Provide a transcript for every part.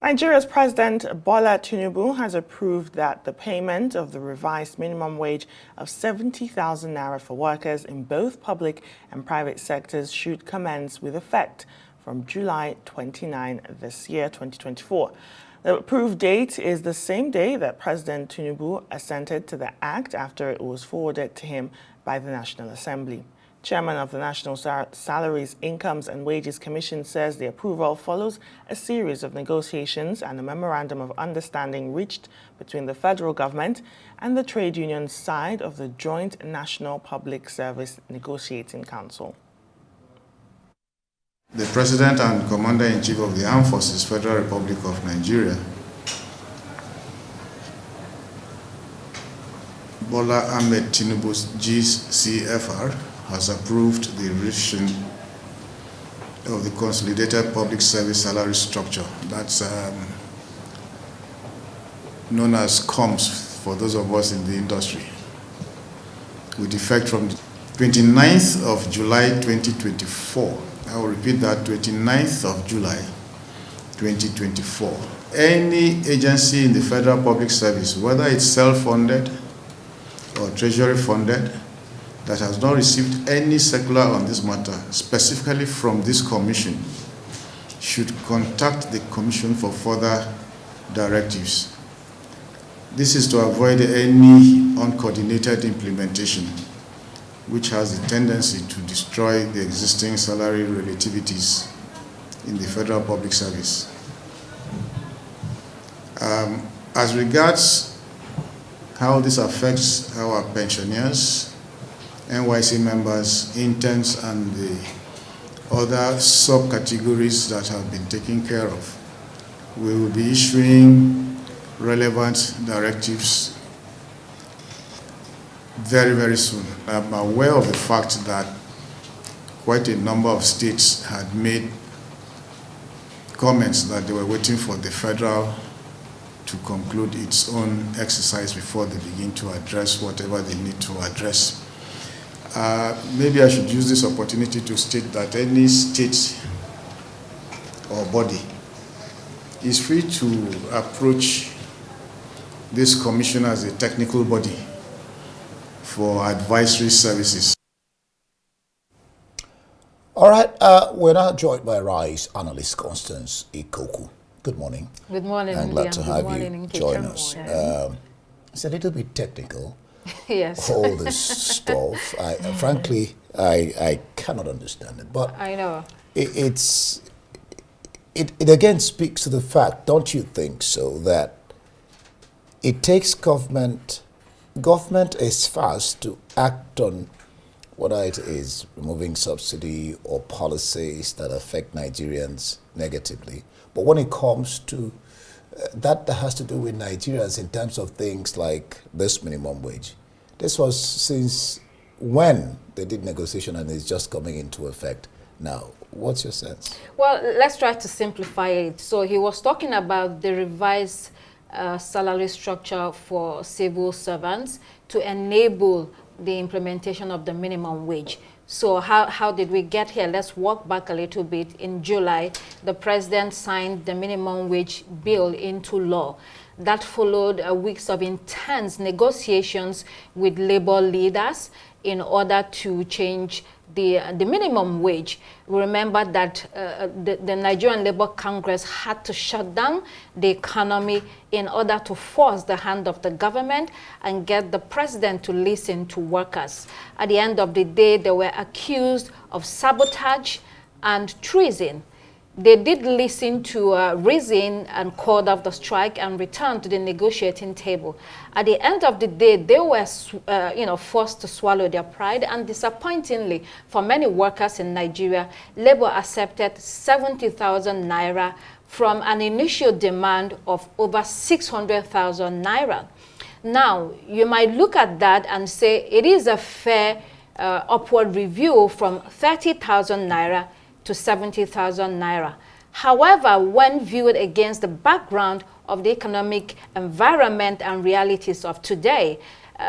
Nigeria's President Bola Tinubu has approved that the payment of the revised minimum wage of 70,000 naira for workers in both public and private sectors should commence with effect from July 29 this year, 2024. The approved date is the same day that President Tinubu assented to the act after it was forwarded to him by the National Assembly. Chairman of the National Salaries, Incomes and Wages Commission says the approval follows a series of negotiations and a memorandum of understanding reached between the federal government and the trade union side of the Joint National Public Service Negotiating Council. The President and Commander-in-Chief of the Armed Forces, Federal Republic of Nigeria, Bola Ahmed Tinubu's GCFR, has approved the revision of the Consolidated Public Service Salary Structure. That's known as COMS for those of us in the industry, with effect from the 29th of July 2024. I will repeat that, 29th of July 2024. Any agency in the Federal Public Service, whether it's self-funded or treasury-funded, that has not received any circular on this matter, specifically from this commission, should contact the commission for further directives. This is to avoid any uncoordinated implementation, which has a tendency to destroy the existing salary relativities in the Federal Public Service. As regards how this affects our pensioners, NYC members, interns, and the other subcategories that have been taken care of, we will be issuing relevant directives very, very soon. I'm aware of the fact that quite a number of states had made comments that they were waiting for the federal to conclude its own exercise before they begin to address whatever they need to address. Maybe I should use this opportunity to state that any state or body is free to approach this commission as a technical body for advisory services. All right, we're now joined by RISE analyst Constance Ikoku. Good morning. Good morning, I'm glad to have you join us. It's a little bit technical. Yes. All this stuff. Frankly, I cannot understand it. But I know. It again speaks to the fact, don't you think so, that it takes government is fast to act on whether it is removing subsidy or policies that affect Nigerians negatively. But when it comes to that has to do with Nigerians in terms of things like this minimum wage. This was since when they did negotiation and it's just coming into effect now. What's your sense? Well, let's try to simplify it. So he was talking about the revised salary structure for civil servants to enable the implementation of the minimum wage. So how did we get here? Let's walk back a little bit. In July, the president signed the minimum wage bill into law. That followed weeks of intense negotiations with labor leaders in order to change the minimum wage. We remember that the Nigerian Labour Congress had to shut down the economy in order to force the hand of the government and get the president to listen to workers. At the end of the day, they were accused of sabotage and treason. They did listen to reason and called off the strike and returned to the negotiating table. At the end of the day, they were forced to swallow their pride, and disappointingly, for many workers in Nigeria, Labour accepted 70,000 naira from an initial demand of over 600,000 naira. Now, you might look at that and say it is a fair upward review from 30,000 naira to 70,000 naira. However, when viewed against the background of the economic environment and realities of today,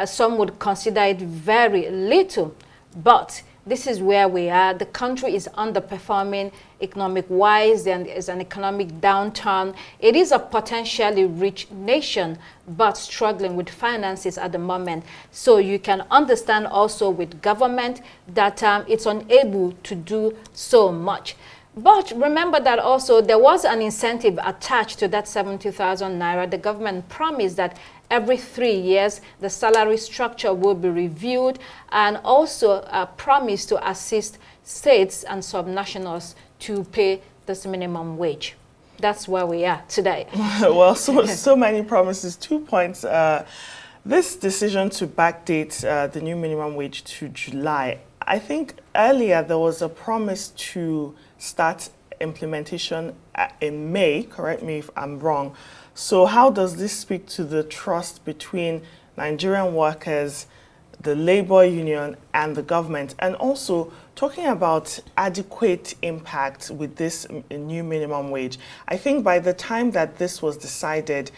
some would consider it very little. But this is where we are. The country is underperforming economic-wise, and is an economic downturn. It is a potentially rich nation, but struggling with finances at the moment. So you can understand also with government that it's unable to do so much. But remember that also there was an incentive attached to that 70,000 naira. The government promised that every 3 years the salary structure will be reviewed, and also promised to assist states and subnationals to pay this minimum wage. That's where we are today. Well, so many promises. 2 points. This decision to backdate the new minimum wage to July, I think earlier there was a promise to start implementation in May. Correct me if I'm wrong. So how does this speak to the trust between Nigerian workers, the labor union, and the government? And also talking about adequate impact with this new minimum wage. I think by the time that this was decided,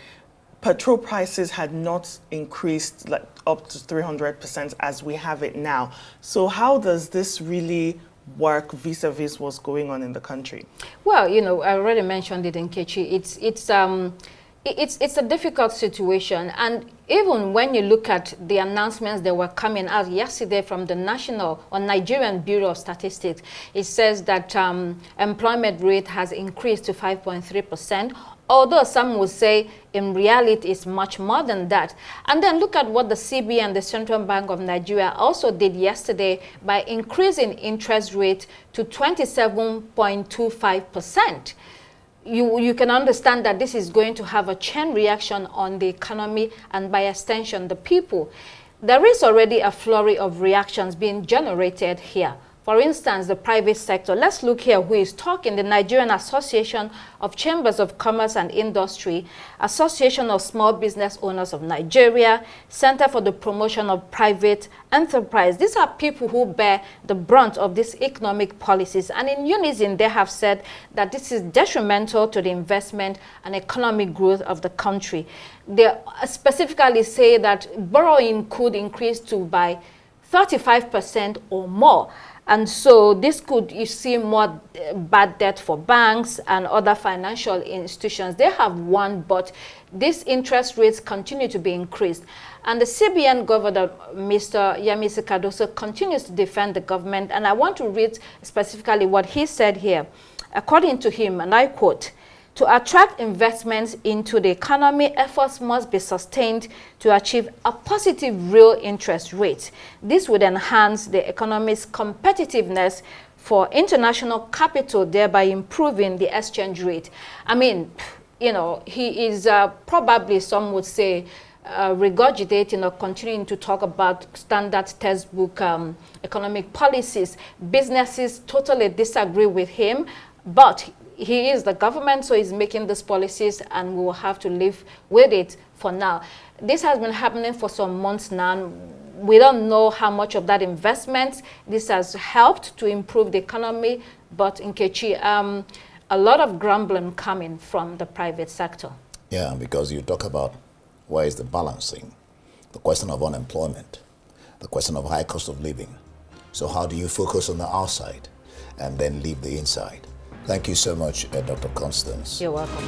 petrol prices had not increased like up to 300% as we have it now. So how does this really work vis-a-vis what's going on in the country? Well, you know, I already mentioned it in Kechi. It's a difficult situation, and even when you look at the announcements that were coming out yesterday from the National or Nigerian Bureau of Statistics, it says that employment rate has increased to 5.3%. Although some would say in reality it's much more than that. And then look at what the CBN and the Central Bank of Nigeria also did yesterday by increasing interest rate to 27.25%. You can understand that this is going to have a chain reaction on the economy and by extension the people. There is already a flurry of reactions being generated here. For instance, the private sector. Let's look here who is talking. The Nigerian Association of Chambers of Commerce and Industry, Association of Small Business Owners of Nigeria, Center for the Promotion of Private Enterprise. These are people who bear the brunt of these economic policies. And in unison, they have said that this is detrimental to the investment and economic growth of the country. They specifically say that borrowing could increase to by 35% or more. And so this could, you see, more bad debt for banks and other financial institutions. They have won, but these interest rates continue to be increased. And the CBN governor, Mr. Yemisi Cardoso, continues to defend the government. And I want to read specifically what he said here. According to him, and I quote, "To attract investments into the economy, efforts must be sustained to achieve a positive real interest rate. This would enhance the economy's competitiveness for international capital, thereby improving the exchange rate." I mean, you know, he is probably, some would say, regurgitating or continuing to talk about standard textbook economic policies. Businesses totally disagree with him, but he is the government, so he's making these policies, and we will have to live with it for now. This has been happening for some months now. We don't know how much of that investment this has helped to improve the economy, but in Kechi, a lot of grumbling coming from the private sector. Yeah, because you talk about where is the balancing, the question of unemployment, the question of high cost of living. So how do you focus on the outside and then leave the inside? Thank you so much, Dr. Constance. You're welcome.